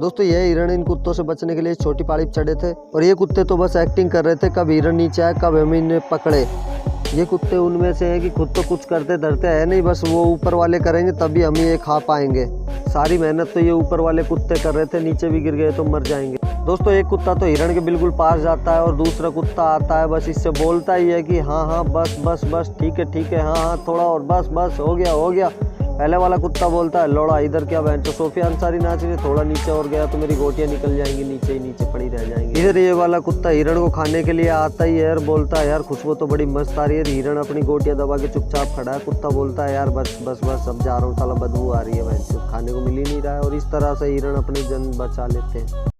दोस्तों ये हिरण इन कुत्तों से बचने के लिए छोटी पहाड़ी पर चढ़े थे और ये कुत्ते तो बस एक्टिंग कर रहे थे, कब हिरण नीचे आए कब हम इन्हें पकड़े। ये कुत्ते उनमें से हैं कि खुद तो कुछ करते धरते है नहीं, बस वो ऊपर वाले करेंगे तभी हम ये खा पाएंगे। सारी मेहनत तो ये ऊपर वाले कुत्ते कर रहे थे, नीचे भी गिर गए तो मर जाएंगे। दोस्तों एक कुत्ता तो हिरण के बिल्कुल पास जाता है और दूसरा कुत्ता आता है, बस इससे बोलता ही है कि हाँ हाँ बस बस बस ठीक है हाँ हाँ थोड़ा और बस बस हो गया। पहले वाला कुत्ता बोलता है लोड़ा इधर क्या बहन, तो सोफिया अंसारी नाच रही, थोड़ा नीचे और गया तो मेरी गोटियां निकल जाएंगी, नीचे ही नीचे पड़ी रह जाएंगी। इधर ये वाला कुत्ता हिरण को खाने के लिए आता ही है और बोलता है यार खुशबू तो बड़ी मस्त आ रही है। हिरण अपनी गोटियां दबा के चुपचाप खड़ा है। कुत्ता बोलता है यार बस बस बस अब जा रहा हूँ, साला बदबू आ रही है, बहन खाने को मिल ही नहीं रहा है। और इस तरह से हिरण अपनी जान बचा लेते हैं।